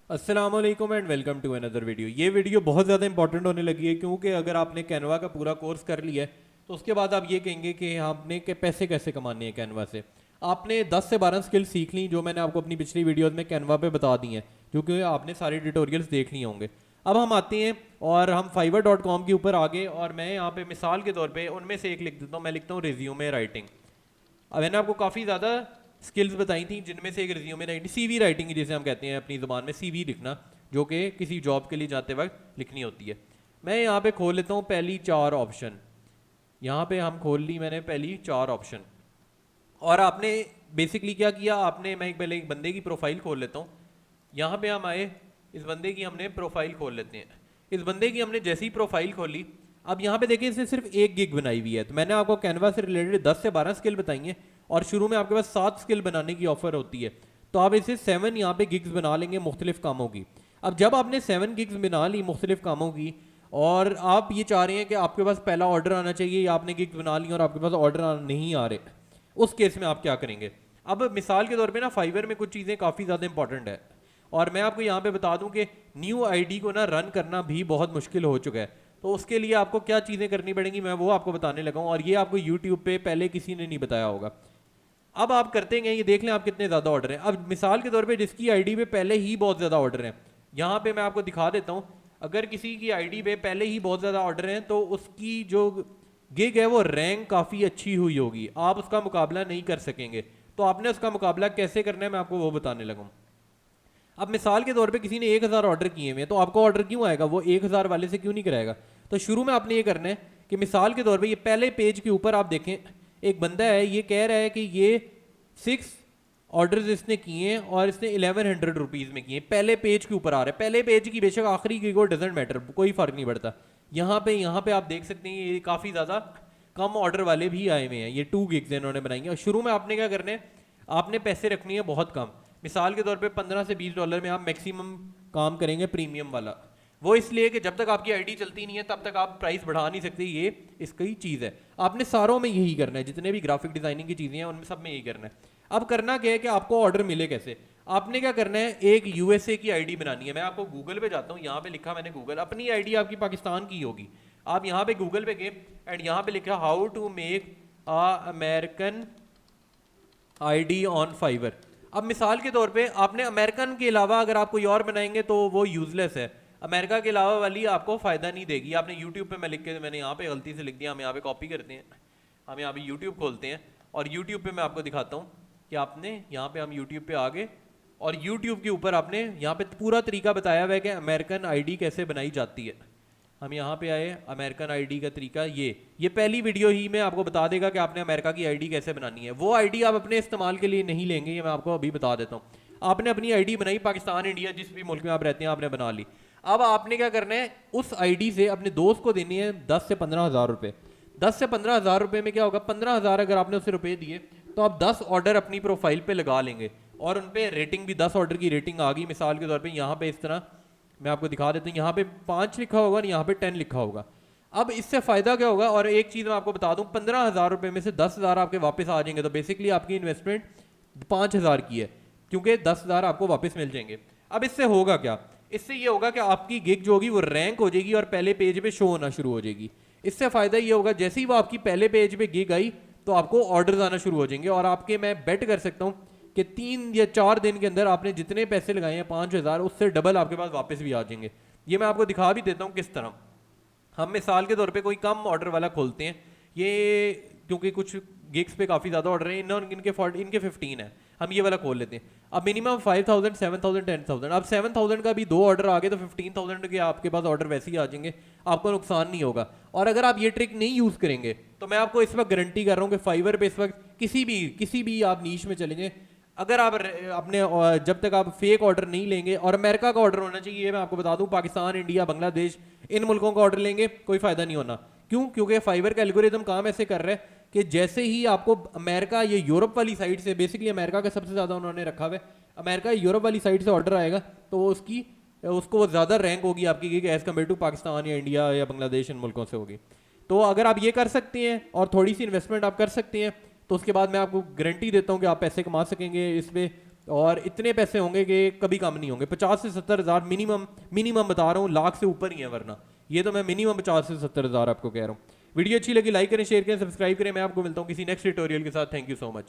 अस्सलाम वालेकुम and welcome to another video. ये वीडियो बहुत ज़्यादा इंपॉर्टेंट होने लगी है क्योंकि अगर आपने कैनवा का पूरा कोर्स कर लिया है तो उसके बाद आप ये कहेंगे कि आपने के पैसे कैसे कमाने हैं कैनवा से। आपने 10 से 12 स्किल सीख ली जो मैंने आपको अपनी पिछली वीडियोस में कैनवा पे बता दी हैं, जो कि आपने सारे ट्यूटोरियल्स देख लिए होंगे। अब हम आते हैं और हम fiverr.com के ऊपर आगे, और मैं यहाँ पे मिसाल के तौर पे उनमें से एक लिख देता हूँ। मैं लिखता हूँ रिज्यूमे राइटिंग। अब मैंने आपको काफ़ी ज़्यादा स्किल्स बताई थी जिनमें से एक रिज्यूमे राइटिंग, सीवी राइटिंग जिसे हम कहते हैं अपनी ज़ुबान में, सीवी लिखना, जो कि किसी जॉब के लिए जाते वक्त लिखनी होती है। मैं यहाँ पे खोल लेता हूँ पहली 4 ऑप्शन। यहाँ पे हम खोल ली मैंने पहली 4 ऑप्शन। और आपने बेसिकली क्या किया, आपने मैं पहले एक बंदे की प्रोफाइल खोल लेता हूँ। यहाँ पे हम आए, इस बंदे की हमने प्रोफाइल खोल लेते हैं। इस बंदे की हमने जैसी प्रोफाइल खोली, अब यहाँ पे देखिए इसने सिर्फ एक गिग बनाई हुई है। तो मैंने आपको कैनवा से रिलेटेड 10 से 12 स्किल बताई हैं और शुरू में आपके पास 7 स्किल बनाने की ऑफर होती है। तो आप इसे 7 यहाँ पे गिग्स बना लेंगे मुख्तलिफ कामों की। अब जब आपने 7 गिग्स बना ली मुख्तलिफ कामों की और आप ये चाह रहे हैं कि आपके पास पहला ऑर्डर आना चाहिए, या आपने गिग्स बना ली और आपके पास ऑर्डर नहीं आ रहे, उस केस में आप क्या करेंगे। अब मिसाल के तौर पे ना फाइवर में कुछ चीज़ें काफ़ी ज़्यादा इंपॉर्टेंट है, और मैं आपको यहाँ पे बता दूं कि न्यू आईडी को ना रन करना भी बहुत मुश्किल हो चुका है। तो उसके लिए आपको क्या चीज़ें करनी पड़ेंगी मैं वो आपको बताने लगा हूँ, और ये आपको यूट्यूब पे पहले किसी ने नहीं बताया होगा। अब आप करते हैं, ये देख लें आप कितने ज़्यादा ऑर्डर हैं। अब मिसाल के तौर पे जिसकी आईडी पे पहले ही बहुत ज़्यादा ऑर्डर हैं, यहाँ पे मैं आपको दिखा देता हूँ। अगर किसी की आईडी पे पहले ही बहुत ज़्यादा ऑर्डर हैं तो उसकी जो गिग है वो रैंक काफ़ी अच्छी हुई होगी, आप उसका मुकाबला नहीं कर सकेंगे। तो आपने उसका मुकाबला कैसे करना है मैं आपको वो बताने लगा हूँ। अब मिसाल के तौर पे किसी ने 1000 ऑर्डर किए हुए हैं, तो आपको ऑर्डर क्यों आएगा, वो 1000 वाले से क्यों नहीं कराएगा। तो शुरू में आपने ये करना है कि मिसाल के तौर पे ये पहले पेज के ऊपर आप देखें, एक बंदा है, ये कह रहा है कि ये 6 ऑर्डर्स इसने किए हैं और इसने 1100 रुपीज़ में किए। पहले पेज के ऊपर आ रहा है, पहले पेज की बेशक आखिरी की को डजेंट मैटर, कोई फ़र्क नहीं पड़ता। यहाँ पे आप देख सकते हैं ये काफ़ी ज़्यादा कम ऑर्डर वाले भी आए हुए हैं। ये 2 गिग्स इन्होंने बनाई है। और शुरू में आपने क्या करना है, आपने पैसे रखनी है बहुत कम। मिसाल के तौर पे 15 से 20 डॉलर में आप मैक्सिमम काम करेंगे प्रीमियम वाला। वो इसलिए कि जब तक आपकी आईडी चलती नहीं है तब तक आप प्राइस बढ़ा नहीं सकते, ये इसकी चीज़ है। आपने सारों में यही करना है, जितने भी ग्राफिक डिजाइनिंग की चीज़ें हैं उनमें सब में यही करना है। अब करना क्या है कि आपको ऑर्डर मिले कैसे। आपने क्या करना है, एक यूएसए की आईडी बनानी है। मैं आपको गूगल पे जाता हूँ, यहाँ पे लिखा मैंने गूगल, अपनी आईडी आपकी पाकिस्तान की होगी। आप यहाँ पे गूगल पे गए एंड यहाँ पे लिखा how to make a American ID on Fiverr. अब मिसाल के तौर पे आपने अमेरिकन के अलावा अगर आप कोई और बनाएंगे तो वो यूजलेस है। अमेरिका के अलावा वाली आपको फ़ायदा नहीं देगी। आपने यूट्यूब पे मैं लिख के, मैंने यहाँ पे गलती से लिख दिया, हम यहाँ पे कॉपी करते हैं, हम यहाँ पे यूट्यूब खोलते हैं और यूट्यूब पे मैं आपको दिखाता हूँ कि आपने यहाँ पे, हम यूट्यूब पे आ गए और यूट्यूब के ऊपर आपने यहाँ पे पूरा तरीका बताया हुआ है कि अमेरिकन आईडी कैसे बनाई जाती है। हम यहाँ पे आए, अमेरिकन आईडी का तरीका, ये पहली वीडियो ही में आपको बता देगा कि आपने अमेरिका की आईडी कैसे बनानी है। वो आईडी आप अपने इस्तेमाल के लिए नहीं लेंगे, ये मैं आपको अभी बता देता हूँ। आपने अपनी आईडी बनाई, पाकिस्तान इंडिया जिस भी मुल्क में आप रहते हैं आपने बना ली। अब आपने क्या करना है, उस आईडी से अपने दोस्त को देनी है 10 से 15 हज़ार रुपये। 10 से 15 हज़ार रुपये में क्या होगा, 15 हज़ार अगर आपने उसे रुपये दिए तो आप 10 ऑर्डर अपनी प्रोफाइल पे लगा लेंगे और उन पर रेटिंग भी 10 ऑर्डर की रेटिंग आ गई। मिसाल के तौर पे यहाँ पे इस तरह मैं आपको दिखा देता हूँ, यहाँ पे 5 लिखा होगा और यहाँ पे 10 लिखा होगा। अब इससे फ़ायदा क्या होगा, और एक चीज़ मैं आपको बता दूँ, 15 हज़ार रुपये में से 10 हज़ार आपके वापस आ जाएंगे। तो बेसिकली आपकी इन्वेस्टमेंट 5 हज़ार की है, क्योंकि 10 हज़ार आपको वापस मिल जाएंगे। अब इससे होगा क्या, इससे ये होगा कि आपकी गिग जो होगी वो रैंक हो जाएगी और पहले पेज पे शो होना शुरू हो जाएगी। इससे फ़ायदा ये होगा, जैसे ही वो आपकी पहले पेज पे गिग आई तो आपको ऑर्डर्स आना शुरू हो जाएंगे, और आपके, मैं बेट कर सकता हूँ कि 3 या 4 दिन के अंदर आपने जितने पैसे लगाए हैं 5 हज़ार, उससे डबल आपके पास वापस भी आ जाएंगे। ये मैं आपको दिखा भी देता हूँ किस तरह। हम मिसाल के तौर पे कोई कम ऑर्डर वाला खोलते हैं, ये क्योंकि कुछ गिग्स पे काफ़ी ज़्यादा ऑर्डर है, इनके 15 है, हम ये वाला खोल लेते हैं। अब मिनिमम 5000, 7000, 10000। अब 7000 का भी 2 ऑर्डर आ गए तो 15000 के आपके पास ऑर्डर वैसे ही आ जाएंगे, आपको नुकसान नहीं होगा। और अगर आप ये ट्रिक नहीं यूज़ करेंगे तो मैं आपको इस वक्त गारंटी कर रहा हूँ कि फाइवर पे इस वक्त किसी भी आप नीश में चले जाएं, अगर आप अपने जब तक आप फेक ऑर्डर नहीं लेंगे, और अमेरिका का ऑर्डर होना चाहिए, मैं आपको बता दूं, पाकिस्तान, इंडिया, बांग्लादेश, इन मुल्कों का ऑर्डर लेंगे कोई फ़ायदा नहीं होना। क्यों, क्योंकि फाइवर का एल्गोरिदम काम ऐसे कर रहा है कि जैसे ही आपको अमेरिका, ये यूरोप वाली साइड से, बेसिकली अमेरिका का सबसे ज़्यादा उन्होंने रखा हुआ है, अमेरिका यूरोप वाली साइड से ऑर्डर आएगा तो उसको वो ज़्यादा रैंक होगी आपकी gig as compare to Pakistan या इंडिया या बांग्लादेश, इन मुल्कों से होगी। तो अगर आप ये कर सकते हैं और थोड़ी सी इन्वेस्टमेंट आप कर सकते हैं तो उसके बाद मैं आपको गारंटी देता हूँ कि आप पैसे कमा सकेंगे इस पर और इतने पैसे होंगे कि कभी कम नहीं होंगे। 50 से 70 हज़ार मिनिमम बता रहा हूँ, लाख से ऊपर ही है, वरना ये तो मैं मिनिमम 50 से 70 हज़ार आपको कह रहा हूँ। वीडियो अच्छी लगी लाइक करें, शेयर करें, सब्सक्राइब करें। मैं आपको मिलता हूँ किसी नेक्स्ट ट्यूटोरियल के साथ। Thank you so much.